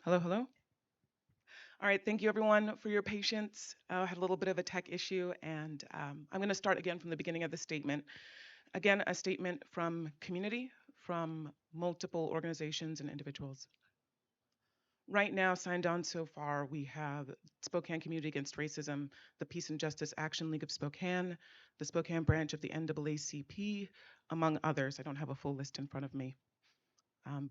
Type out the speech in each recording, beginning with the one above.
Hello, hello. All right, thank you everyone for your patience. I had a little bit of a tech issue, and I'm going to start again from the beginning of the statement. Again, a statement from community, from multiple organizations and individuals. Right now, signed on so far, we have Spokane Community Against Racism, the Peace and Justice Action League of Spokane, the Spokane branch of the NAACP, among others. I don't have a full list in front of me.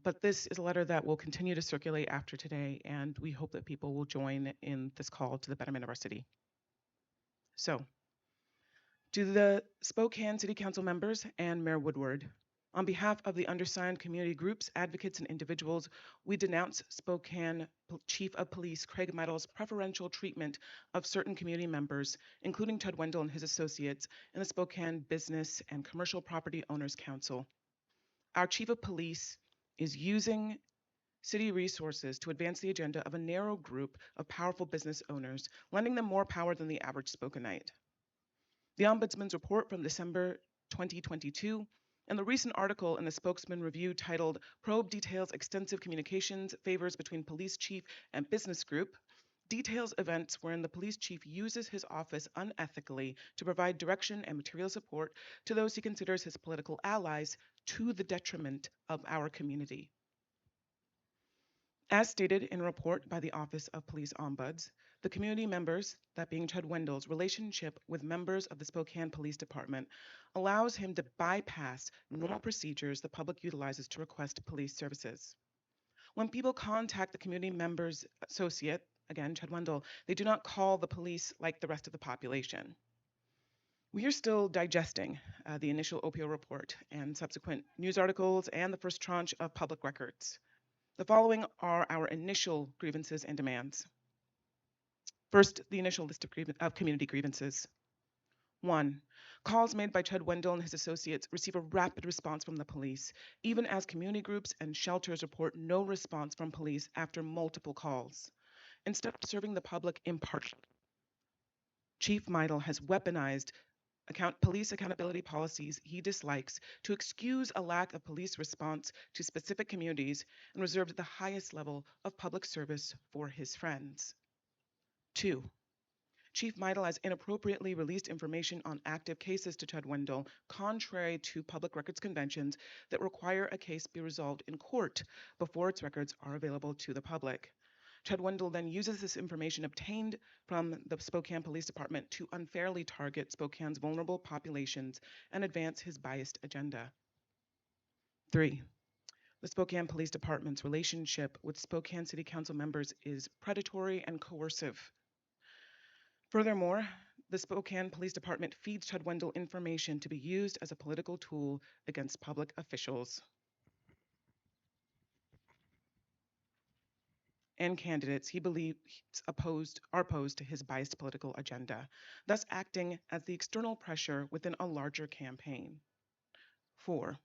But this is a letter that will continue to circulate after today, and we hope that people will join in this call to the betterment of our city. So, to the Spokane City Council members and Mayor Woodward, on behalf of the undersigned community groups, advocates, and individuals, we denounce Spokane Chief of Police Craig Meidl's preferential treatment of certain community members, including Chud Wendle and his associates, in the Spokane Business and Commercial Property Owners Council. Our Chief of Police is using city resources to advance the agenda of a narrow group of powerful business owners, lending them more power than the average Spokanite. The Ombudsman's report from December 2022 and the recent article in the Spokesman-Review titled Probe Details Extensive Communications Favors Between Police Chief and Business Group details events wherein the police chief uses his office unethically to provide direction and material support to those he considers his political allies to the detriment of our community. As stated in a report by the Office of Police Ombuds, the community members, that being Chud Wendle's relationship with members of the Spokane Police Department, allows him to bypass normal procedures the public utilizes to request police services. When people contact the community member's associate, again, Chud Wendle, they do not call the police like the rest of the population. We are still digesting the initial OPO report and subsequent news articles and the first tranche of public records. The following are our initial grievances and demands. First, the initial list of community grievances. 1. Calls made by Chud Wendle and his associates receive a rapid response from the police, even as community groups and shelters report no response from police after multiple calls. Instead of serving the public impartially, Chief Meidl has weaponized police accountability policies he dislikes to excuse a lack of police response to specific communities and reserved the highest level of public service for his friends. 2. Chief Meidl has inappropriately released information on active cases to Chud Wendle, contrary to public records conventions that require a case be resolved in court before its records are available to the public. Chud Wendle then uses this information obtained from the Spokane Police Department to unfairly target Spokane's vulnerable populations and advance his biased agenda. 3. The Spokane Police Department's relationship with Spokane City Council members is predatory and coercive. Furthermore, the Spokane Police Department feeds Chud Wendle information to be used as a political tool against public officials and candidates he believes are opposed to his biased political agenda, thus acting as the external pressure within a larger campaign. 4.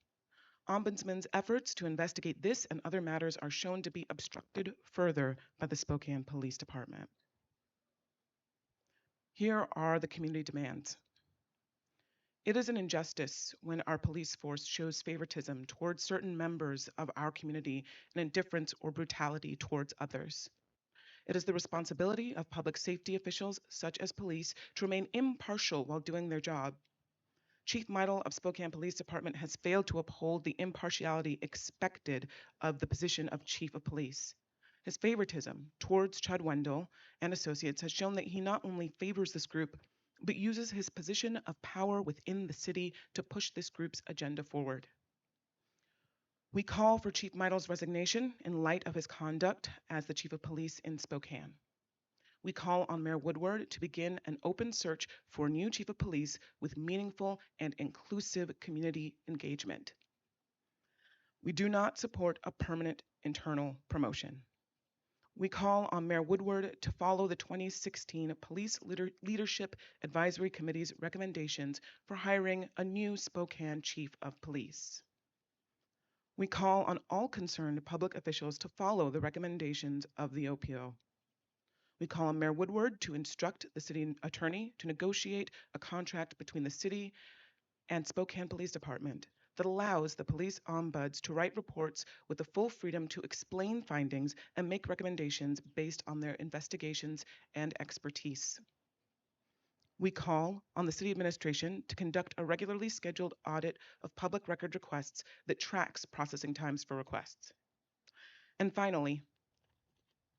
Ombudsman's efforts to investigate this and other matters are shown to be obstructed further by the Spokane Police Department. Here are the community demands. It is an injustice when our police force shows favoritism towards certain members of our community and indifference or brutality towards others. It is the responsibility of public safety officials, such as police, to remain impartial while doing their job. Chief Meidl of Spokane Police Department has failed to uphold the impartiality expected of the position of Chief of Police. His favoritism towards Chud Wendle and associates has shown that he not only favors this group, but uses his position of power within the city to push this group's agenda forward. We call for Chief Meidl's resignation in light of his conduct as the Chief of Police in Spokane. We call on Mayor Woodward to begin an open search for a new Chief of Police with meaningful and inclusive community engagement. We do not support a permanent internal promotion. We call on Mayor Woodward to follow the 2016 Police Leadership Advisory Committee's recommendations for hiring a new Spokane Chief of Police. We call on all concerned public officials to follow the recommendations of the OPO. We call on Mayor Woodward to instruct the city attorney to negotiate a contract between the city and Spokane Police Department that allows the police ombuds to write reports with the full freedom to explain findings and make recommendations based on their investigations and expertise. We call on the City Administration to conduct a regularly scheduled audit of public record requests that tracks processing times for requests. And finally,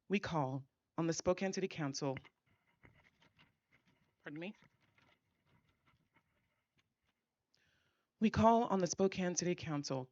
we call on the Spokane City Council, pardon me, we call on the Spokane City Council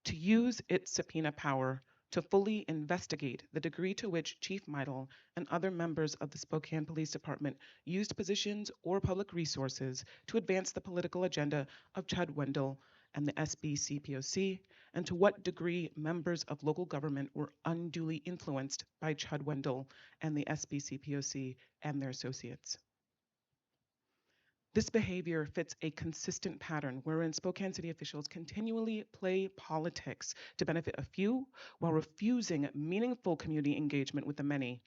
to use its subpoena power to fully investigate the degree to which Chief Meidl and other members of the Spokane Police Department used positions or public resources to advance the political agenda of Chud Wendle and the SBCPOC, and to what degree members of local government were unduly influenced by Chud Wendle and the SBCPOC and their associates. This behavior fits a consistent pattern wherein Spokane City officials continually play politics to benefit a few while refusing meaningful community engagement with the many.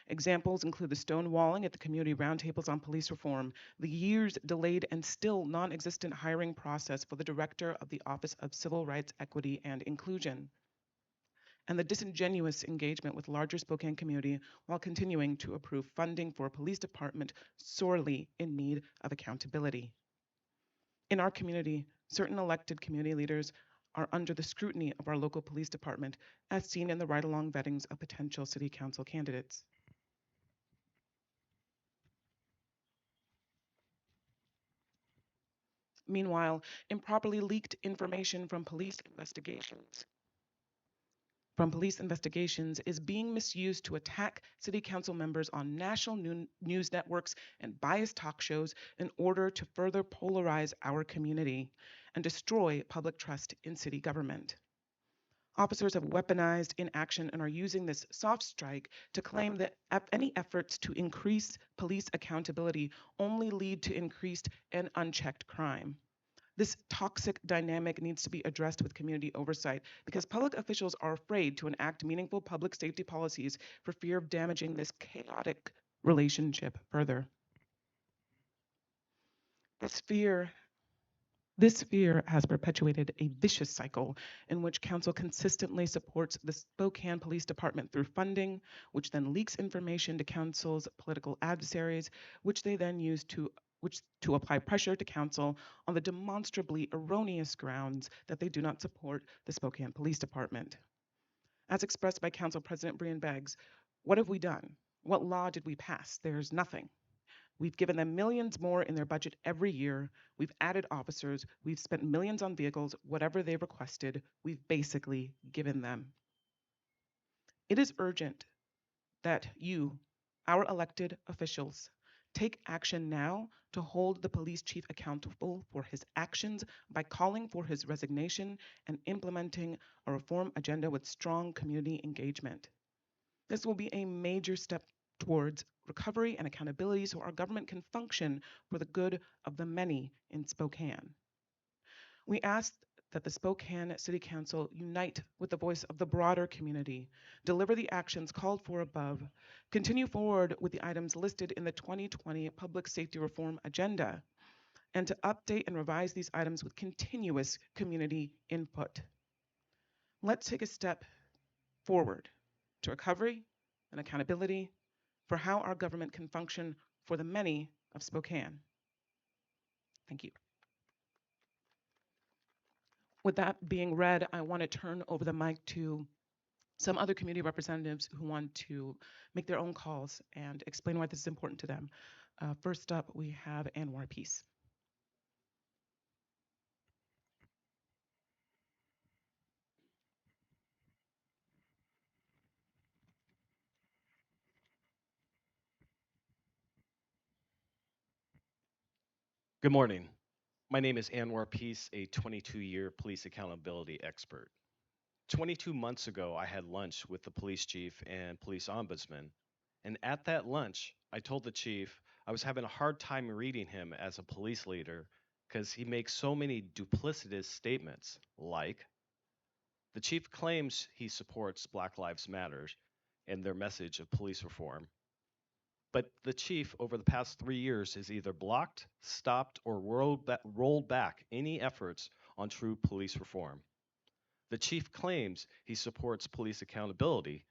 Examples include the stonewalling at the community roundtables on police reform, the years delayed and still non-existent hiring process for the director of the Office of Civil Rights, Equity, and Inclusion, and the disingenuous engagement with larger Spokane community while continuing to approve funding for a police department sorely in need of accountability. In our community, certain elected community leaders are under the scrutiny of our local police department, as seen in the ride-along vettings of potential city council candidates. Meanwhile, improperly leaked information from police investigations is being misused to attack city council members on national news networks and biased talk shows in order to further polarize our community and destroy public trust in city government. Officers have weaponized inaction and are using this soft strike to claim that any efforts to increase police accountability only lead to increased and unchecked crime. This toxic dynamic needs to be addressed with community oversight because public officials are afraid to enact meaningful public safety policies for fear of damaging this chaotic relationship further. This fear has perpetuated a vicious cycle in which council consistently supports the Spokane Police Department through funding, which then leaks information to council's political adversaries, which they then use to apply pressure to council on the demonstrably erroneous grounds that they do not support the Spokane Police Department. As expressed by Council President Brian Beggs, what have we done? What law did we pass? There's nothing. We've given them millions more in their budget every year. We've added officers. We've spent millions on vehicles, whatever they requested, we've basically given them. It is urgent that you, our elected officials, take action now to hold the police chief accountable for his actions by calling for his resignation and implementing a reform agenda with strong community engagement. This will be a major step towards recovery and accountability so our government can function for the good of the many in Spokane. We ask that the Spokane City Council unite with the voice of the broader community, deliver the actions called for above, continue forward with the items listed in the 2020 Public Safety Reform Agenda, and to update and revise these items with continuous community input. Let's take a step forward to recovery and accountability for how our government can function for the many of Spokane. Thank you. With that being read, I want to turn over the mic to some other community representatives who want to make their own calls and explain why this is important to them. First up, we have Anwar Peace. Good morning. My name is Anwar Peace, a 22-year police accountability expert. 22 months ago, I had lunch with the police chief and police ombudsman. And at that lunch, I told the chief I was having a hard time reading him as a police leader because he makes so many duplicitous statements, like the chief claims he supports Black Lives Matter and their message of police reform. But the chief, over the past 3 years, has either blocked, stopped, or rolled back any efforts on true police reform. The chief claims he supports police accountability,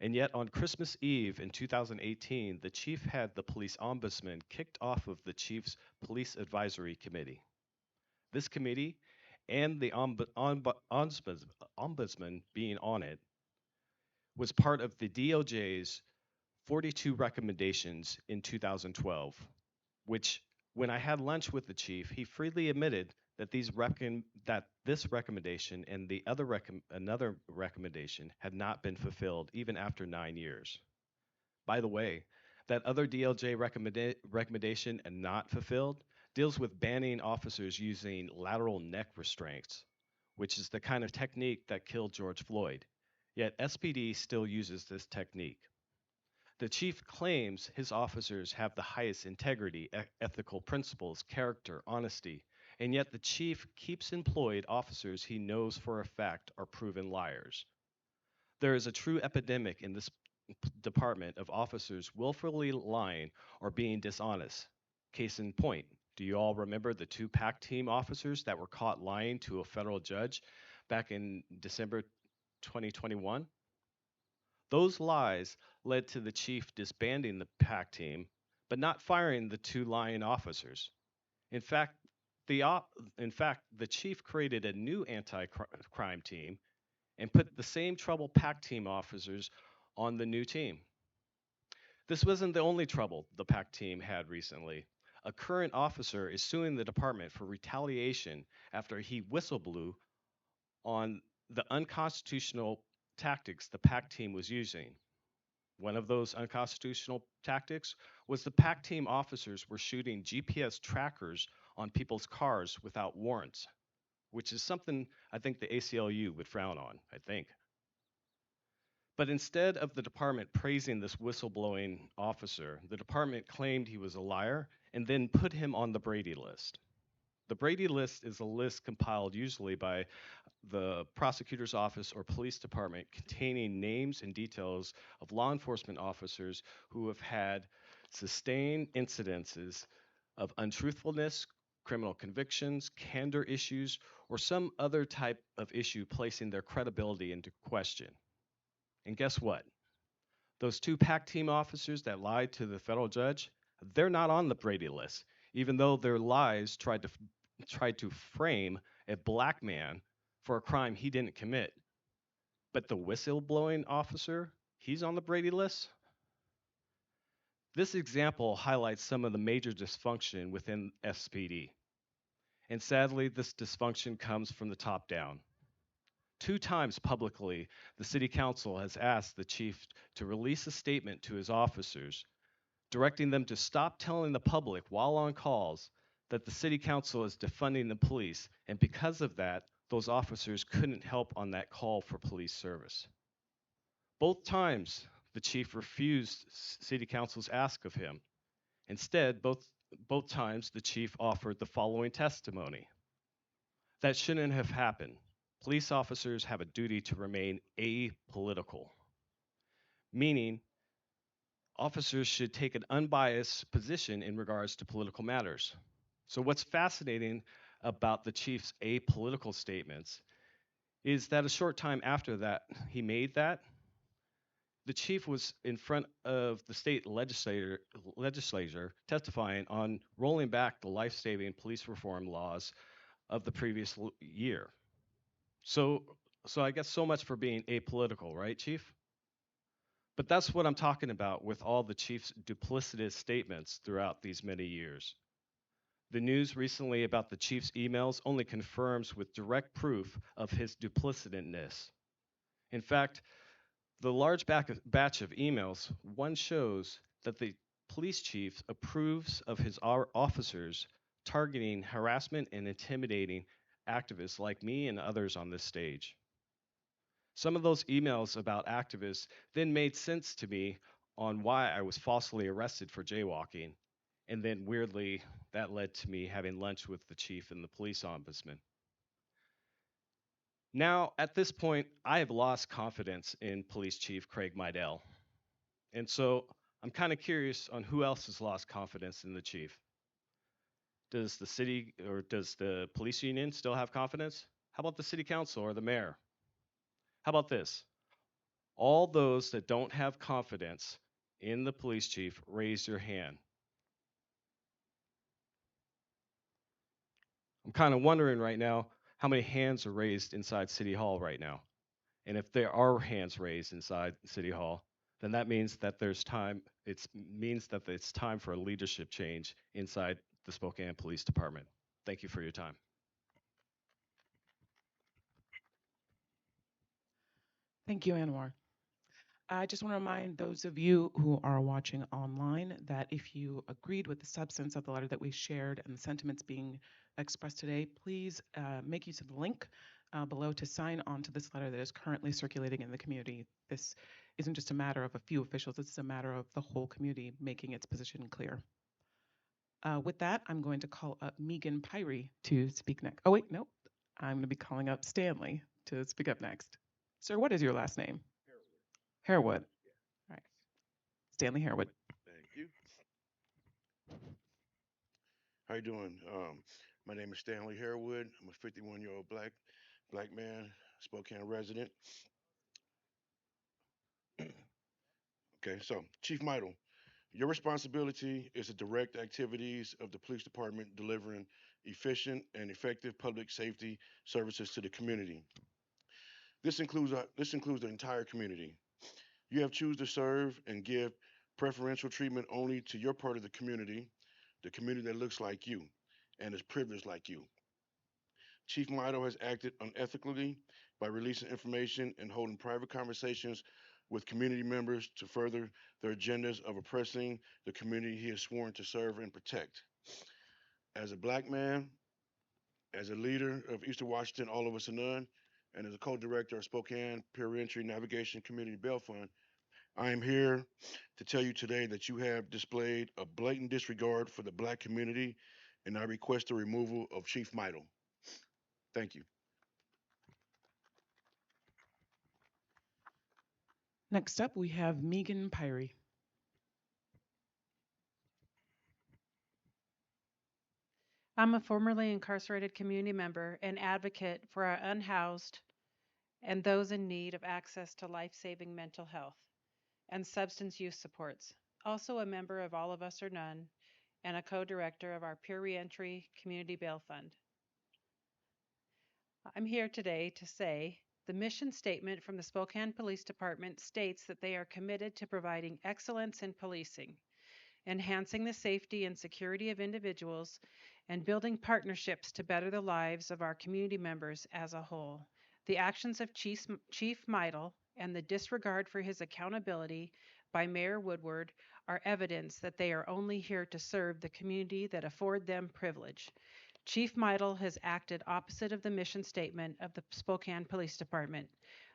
and yet on Christmas Eve in 2018, the chief had the police ombudsman kicked off of the chief's police advisory committee. This committee and the ombudsman being on it was part of the DOJ's 42 recommendations in 2012, which, when I had lunch with the chief, he freely admitted that this recommendation and another recommendation had not been fulfilled even after 9 years. By the way, that other DLJ recommendation and not fulfilled deals with banning officers using lateral neck restraints, which is the kind of technique that killed George Floyd. Yet SPD still uses this technique. The chief claims his officers have the highest integrity, ethical principles, character, honesty, and yet the chief keeps employed officers he knows for a fact are proven liars. There is a true epidemic in this department of officers willfully lying or being dishonest. Case in point, do you all remember the two PAC team officers that were caught lying to a federal judge back in December 2021? Those lies led to the chief disbanding the PAC team, but not firing the two lying officers. In fact, the chief created a new anti-crime team and put the same trouble PAC team officers on the new team. This wasn't the only trouble the PAC team had recently. A current officer is suing the department for retaliation after he whistleblew on the unconstitutional tactics the PAC team was using. One of those unconstitutional tactics was the PAC team officers were shooting GPS trackers on people's cars without warrants, which is something I think the ACLU would frown on, I think. But instead of the department praising this whistleblowing officer, the department claimed he was a liar and then put him on the Brady list. The Brady list is a list compiled usually by the prosecutor's office or police department containing names and details of law enforcement officers who have had sustained incidences of untruthfulness, criminal convictions, candor issues, or some other type of issue placing their credibility into question. And guess what? Those two PAC team officers that lied to the federal judge, they're not on the Brady list, even though their lies tried to frame a black man for a crime he didn't commit. But the whistleblowing officer, he's on the Brady list. This example highlights some of the major dysfunction within SPD. And sadly, this dysfunction comes from the top down. 2 times publicly, the city council has asked the chief to release a statement to his officers, directing them to stop telling the public while on calls that the city council is defunding the police, and because of that, those officers couldn't help on that call for police service. Both times, the chief refused city council's ask of him. Instead, both times, the chief offered the following testimony. That shouldn't have happened. Police officers have a duty to remain apolitical, meaning officers should take an unbiased position in regards to political matters. So, what's fascinating about the chief's apolitical statements is that a short time after that he made that, the chief was in front of the state legislature testifying on rolling back the life-saving police reform laws of the previous year. So, so I guess so much for being apolitical, right, Chief? But that's what I'm talking about with all the chief's duplicitous statements throughout these many years. The news recently about the chief's emails only confirms with direct proof of his duplicitousness. In fact, the large batch of emails, one shows that the police chief approves of his officers targeting harassment and intimidating activists like me and others on this stage. Some of those emails about activists then made sense to me on why I was falsely arrested for jaywalking, and then weirdly, that led to me having lunch with the chief and the police ombudsman. Now, at this point, I have lost confidence in Police Chief Craig Meidl. And so I'm kind of curious on who else has lost confidence in the chief. Does the city or does the police union still have confidence? How about the city council or the mayor? How about this? All those that don't have confidence in the police chief, raise your hand. I'm kind of wondering right now how many hands are raised inside City Hall right now. And if there are hands raised inside City Hall, then that means that there's time. It means that it's time for a leadership change inside the Spokane Police Department. Thank you for your time. Thank you, Anwar. I just want to remind those of you who are watching online that if you agreed with the substance of the letter that we shared and the sentiments being expressed today, please make use of the link below to sign on to this letter that is currently circulating in the community. This isn't just a matter of a few officials, this is a matter of the whole community making its position clear. With that, I'm going to call up Megan Pyrie to speak next. Oh, wait, no. I'm going to be calling up Stanley to speak up next. Sir, what is your last name? Harewood. All right. Stanley Harewood. Thank you. How you doing? My name is Stanley Harewood. I'm a 51-year-old black man, Spokane resident. Okay, so Chief Meidl, your responsibility is to direct activities of the police department delivering efficient and effective public safety services to the community. This includes the entire community. You have chosen to serve and give preferential treatment only to your part of the community that looks like you and is privileged like you. Chief Meidl has acted unethically by releasing information and holding private conversations with community members to further their agendas of oppressing the community he has sworn to serve and protect. As a black man, as a leader of Eastern Washington, all of us are none, and as a co-director of Spokane Peer Reentry Navigation Community Bail Fund, I am here to tell you today that you have displayed a blatant disregard for the black community, and I request the removal of Chief Meidl. Thank you. Next up, we have Megan Pyrie. I'm a formerly incarcerated community member and advocate for our unhoused and those in need of access to life saving mental health and substance use supports. Also, a member of All of Us or None and a co director of our Peer Reentry Community Bail Fund. I'm here today to say the mission statement from the Spokane Police Department states that they are committed to providing excellence in policing, enhancing the safety and security of individuals, and building partnerships to better the lives of our community members as a whole. The actions of Chief Meidl and the disregard for his accountability by Mayor Woodward are evidence that they are only here to serve the community that afford them privilege. Chief Meidl has acted opposite of the mission statement of the Spokane Police Department.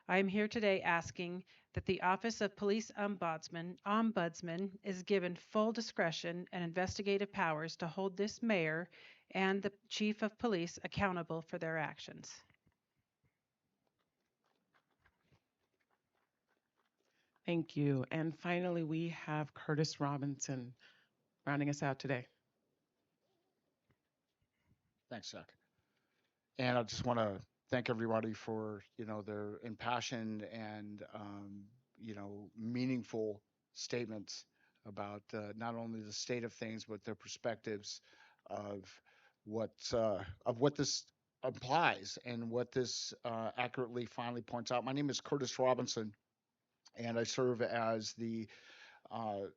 I am here today asking that the Office of Police Ombudsman is given full discretion and investigative powers to hold this mayor and the chief of police accountable for their actions. Thank you. And finally, we have Curtis Robinson rounding us out today. Thanks, Zach. And I just want to thank everybody for their impassioned and meaningful statements about not only the state of things but their perspectives of what this implies and what this accurately finally points out. My name is Curtis Robinson, and I serve as the uh,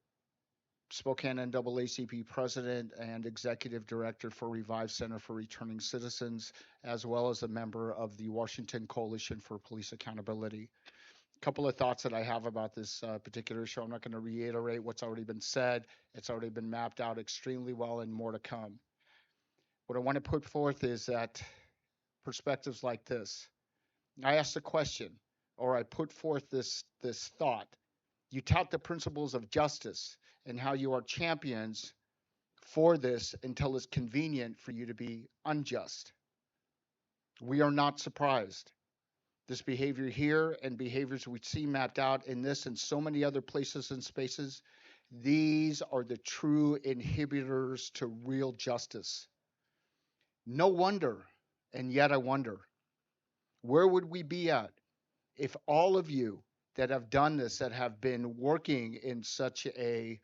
Spokane NAACP President and Executive Director for Revive Center for Returning Citizens, as well as a member of the Washington Coalition for Police Accountability. A couple of thoughts that I have about this particular show. I'm not going to reiterate what's already been said. It's already been mapped out extremely well and more to come. What I want to put forth is that perspectives like this. I asked a question, or I put forth this thought. You tout the principles of justice and how you are champions for this until it's convenient for you to be unjust. We are not surprised. This behavior here and behaviors we see mapped out in this and so many other places and spaces These are the true inhibitors to real justice. No wonder, and yet I wonder, where would we be at if all of you that have done this, that have been working in such a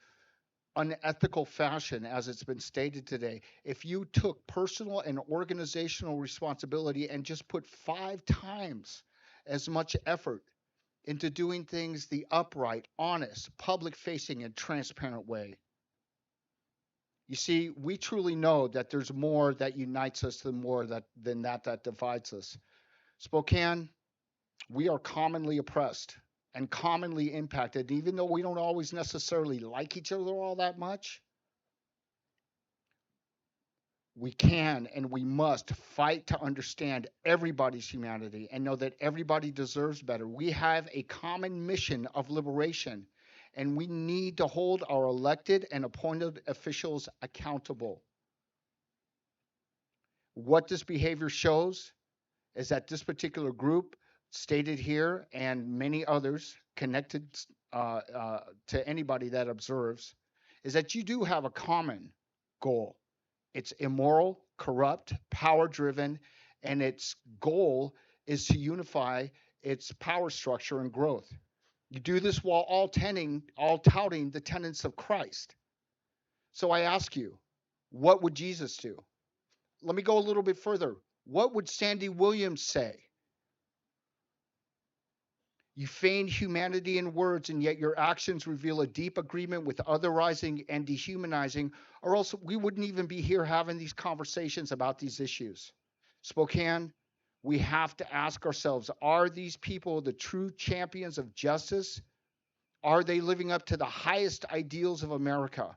unethical fashion as it's been stated today, if you took personal and organizational responsibility and just put 5 times as much effort into doing things the upright, honest, public facing, and transparent way? You see, we truly know that there's more that unites us than that divides us. Spokane, we are commonly oppressed and commonly impacted, even though we don't always necessarily like each other all that much. We can and we must fight to understand everybody's humanity and know that everybody deserves better. We have a common mission of liberation, and we need to hold our elected and appointed officials accountable. What this behavior shows is that this particular group stated here and many others connected to anybody that observes is that you do have a common goal. It's immoral, corrupt, power driven, and its goal is to unify its power structure and growth. You do this while all touting the tenets of Christ. So I ask you, what would Jesus do? Let me go a little bit further. What would Sandy Williams say? You feign humanity in words, and yet your actions reveal a deep agreement with otherizing and dehumanizing, or else we wouldn't even be here having these conversations about these issues. Spokane, we have to ask ourselves, are these people the true champions of justice? Are they living up to the highest ideals of America?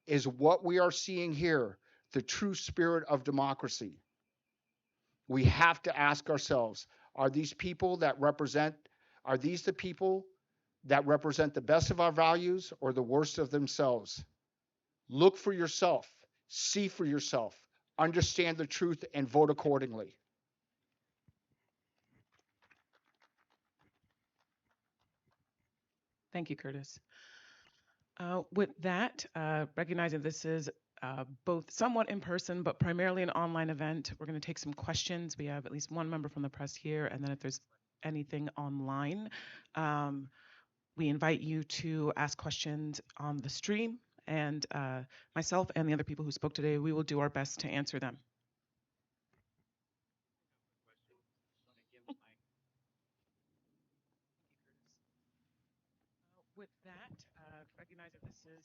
Is what we are seeing here the true spirit of democracy? We have to ask ourselves, are these people that represent, are these the people that represent the best of our values or the worst of themselves? Look for yourself, see for yourself, understand the truth, and vote accordingly. Thank you, Curtis. With that, recognizing this is both somewhat in person, but primarily an online event, we're going to take some questions. We have at least one member from the press here, and then if there's anything online, um, we invite you to ask questions on the stream, and myself and the other people who spoke today, we will do our best to answer them. With that, recognizing this is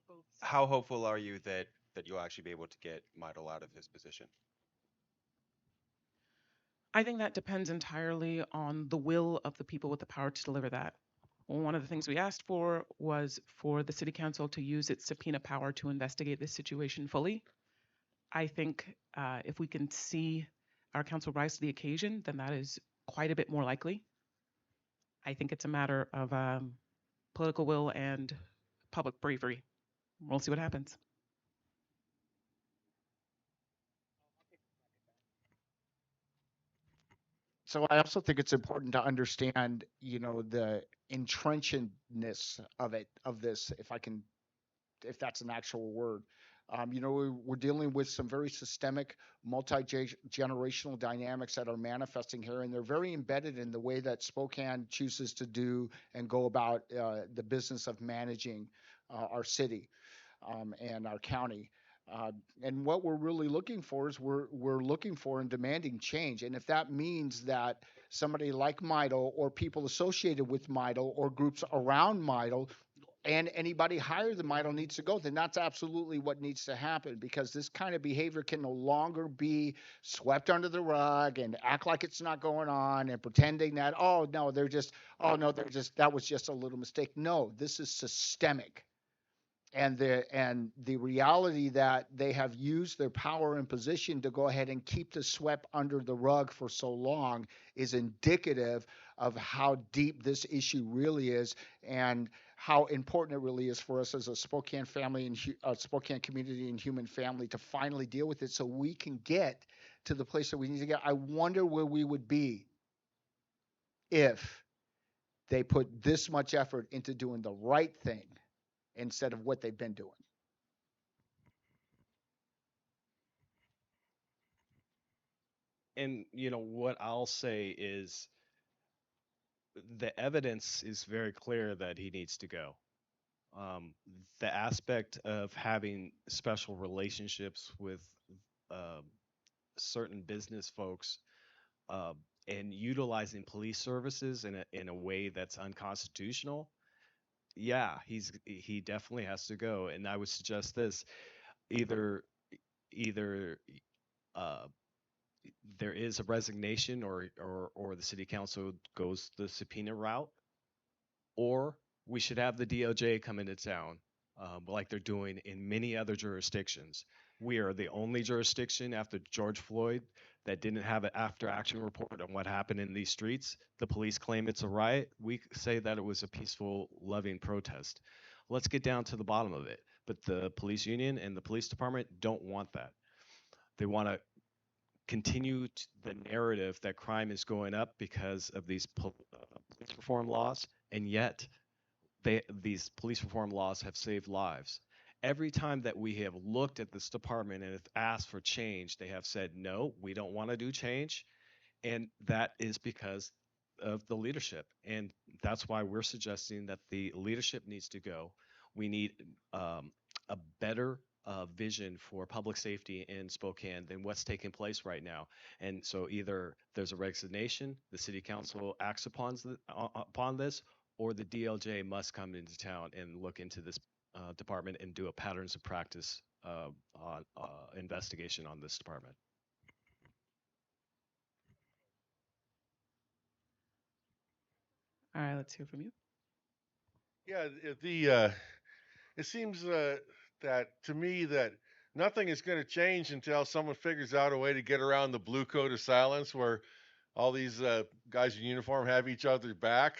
both How hopeful are you that you'll actually be able to get Meidl out of his position? I think that depends entirely on the will of the people with the power to deliver that. One of the things we asked for was for the city council to use its subpoena power to investigate this situation fully. I think if we can see our council rise to the occasion, then that is quite a bit more likely. I think it's a matter of political will and public bravery. We'll see what happens. So I also think it's important to understand, the entrenchedness of this, if that's an actual word. We're dealing with some very systemic, multi-generational dynamics that are manifesting here, and they're very embedded in the way that Spokane chooses to do and go about the business of managing our city and our county. And what we're really looking for is we're looking for and demanding change. And if that means that somebody like Meidl or people associated with Meidl or groups around Meidl and anybody higher than Meidl needs to go, then that's absolutely what needs to happen, because this kind of behavior can no longer be swept under the rug and act like it's not going on and pretending that, that was just a little mistake. No, this is systemic. And the reality that they have used their power and position to go ahead and keep the swept under the rug for so long is indicative of how deep this issue really is, and how important it really is for us as a Spokane family and Spokane community and human family to finally deal with it so we can get to the place that we need to get. I wonder where we would be if they put this much effort into doing the right thing instead of what they've been doing. And what I'll say is the evidence is very clear that he needs to go. Um, the aspect of having special relationships with uh, certain business folks, uh, and utilizing police services in a way that's unconstitutional, yeah, he definitely has to go. And I would suggest this: either either uh, there is a resignation, or the city council goes the subpoena route, or we should have the DOJ come into town, like they're doing in many other jurisdictions. We are the only jurisdiction after George Floyd that didn't have an after action report on what happened in these streets. The police claim it's a riot. We say that it was a peaceful, loving protest. Let's get down to the bottom of it. But the police union and the police department don't want that. They want to continue the narrative that crime is going up because of these police reform laws, and yet these police reform laws have saved lives. Every time that we have looked at this department and have asked for change, they have said, no, we don't want to do change. And that is because of the leadership. And that's why we're suggesting that the leadership needs to go. We need a better vision for public safety in Spokane than what's taking place right now. And so either there's a resignation, the city council acts upon this, or the DLJ must come into town and look into this department and do a patterns of practice on investigation on this department. All right, let's hear from you. Yeah, it seems that to me that nothing is going to change until someone figures out a way to get around the blue code of silence, where all these guys in uniform have each other's back,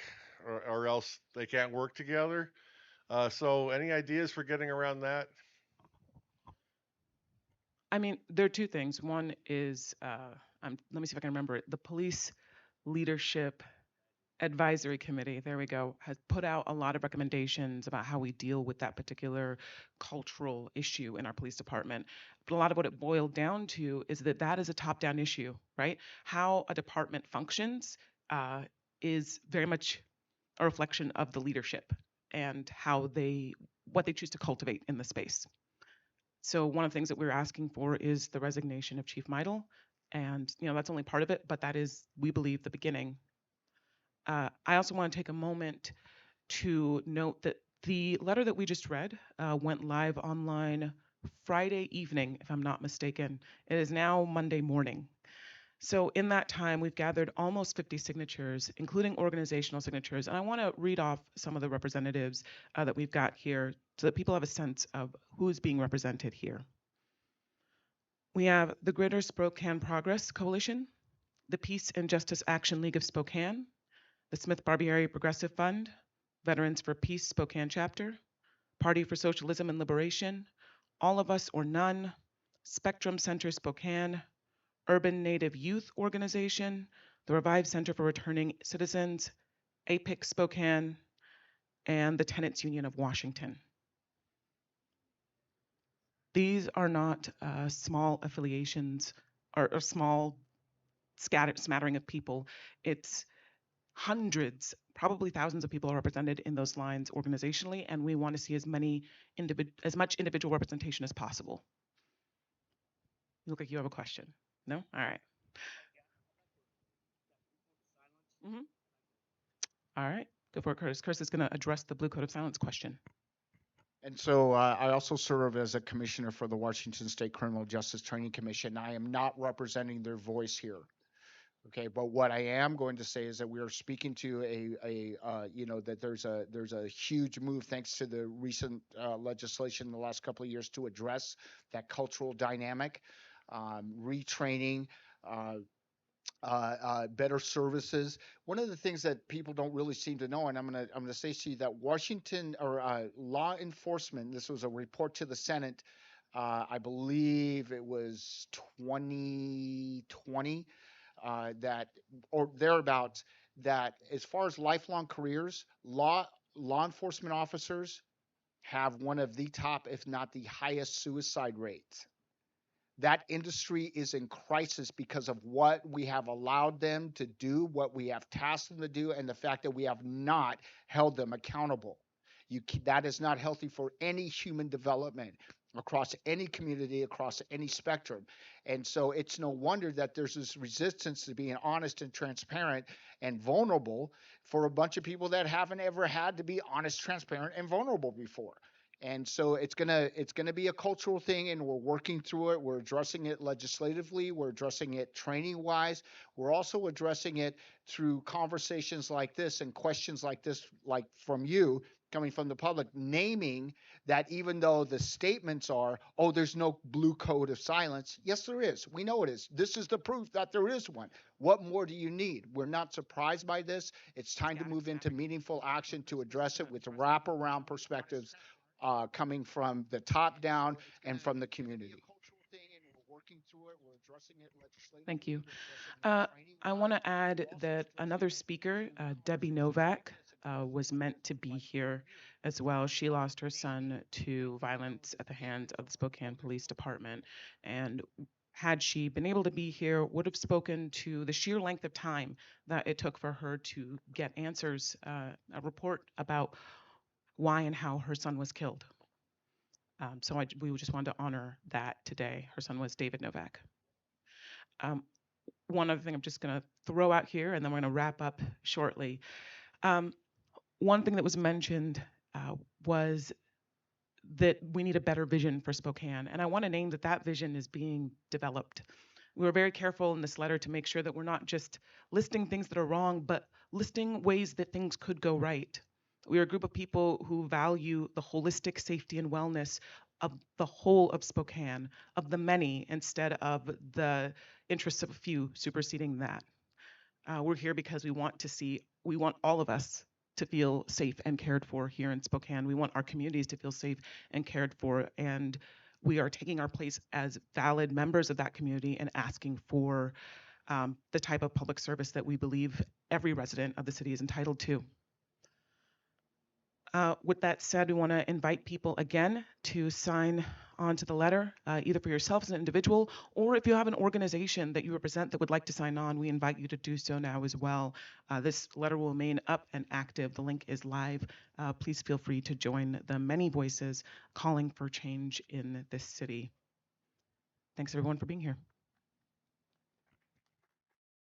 or else they can't work together. So, any ideas for getting around that? I mean, there are two things. One is, let me see if I can remember it. The Police Leadership Advisory Committee, there we go, has put out a lot of recommendations about how we deal with that particular cultural issue in our police department. But a lot of what it boiled down to is that that is a top-down issue, right? How a department functions is very much a reflection of the leadership and what they choose to cultivate in the space. So one of the things that we're asking for is the resignation of Chief Meidl, and that's only part of it, but that is, we believe, the beginning. I also want to take a moment to note that the letter that we just read went live online Friday evening, if I'm not mistaken. It is now Monday morning. So in that time, we've gathered almost 50 signatures, including organizational signatures. And I want to read off some of the representatives that we've got here so that people have a sense of who's being represented here. We have the Greater Spokane Progress Coalition, the Peace and Justice Action League of Spokane, the Smith Barbieri Progressive Fund, Veterans for Peace Spokane Chapter, Party for Socialism and Liberation, All of Us or None, Spectrum Center Spokane, Urban Native Youth Organization, the Revive Center for Returning Citizens, APIC Spokane, and the Tenants Union of Washington. These are not small affiliations or small smattering of people. It's hundreds, probably thousands of people are represented in those lines organizationally, and we want to see as much individual representation as possible. You look like you have a question. No? All right. Mm-hmm. All right. Go for it, Curtis. Curtis is going to address the Blue Code of Silence question. And so I also serve as a commissioner for the Washington State Criminal Justice Training Commission. I am not representing their voice here. Okay, but what I am going to say is that we are speaking to that there's a huge move thanks to the recent legislation in the last couple of years to address that cultural dynamic, retraining, better services. One of the things that people don't really seem to know, and I'm gonna say to you that Washington or law enforcement. This was a report to the Senate. I believe it was 2020. that or thereabouts, that as far as lifelong careers, law enforcement officers have one of the top, if not the highest, suicide rates. That industry is in crisis because of what we have allowed them to do, what we have tasked them to do, and the fact that we have not held them accountable. That is not healthy for any human development across any community, across any spectrum. And so it's no wonder that there's this resistance to being honest and transparent and vulnerable for a bunch of people that haven't ever had to be honest, transparent, and vulnerable before. And so it's gonna be a cultural thing, and we're working through it. We're addressing it legislatively. We're addressing it training wise. We're also addressing it through conversations like this and questions like this, like from you, coming from the public, naming that even though the statements are, oh, there's no blue code of silence. Yes, there is. We know it is. This is the proof that there is one. What more do you need? We're not surprised by this. It's time to move into meaningful action to address it with wraparound perspectives coming from the top down and from the community. Thank you. I want to add that another speaker, Debbie Novak, was meant to be here as well. She lost her son to violence at the hands of the Spokane Police Department. And had she been able to be here, would have spoken to the sheer length of time that it took for her to get answers, a report about why and how her son was killed. So we just wanted to honor that today. Her son was David Novak. One other thing I'm just going to throw out here, and then we're going to wrap up shortly. One thing that was mentioned was that we need a better vision for Spokane. And I want to name that vision is being developed. We were very careful in this letter to make sure that we're not just listing things that are wrong, but listing ways that things could go right. We are a group of people who value the holistic safety and wellness of the whole of Spokane, of the many, instead of the interests of a few superseding that. We're here because we want all of us to feel safe and cared for here in Spokane. We want our communities to feel safe and cared for, and we are taking our place as valid members of that community and asking for the type of public service that we believe every resident of the city is entitled to. With that said, we want to invite people again to sign onto the letter, either for yourself as an individual, or if you have an organization that you represent that would like to sign on, we invite you to do so now as well. This letter will remain up and active. The link is live. Please feel free to join the many voices calling for change in this city. Thanks everyone for being here.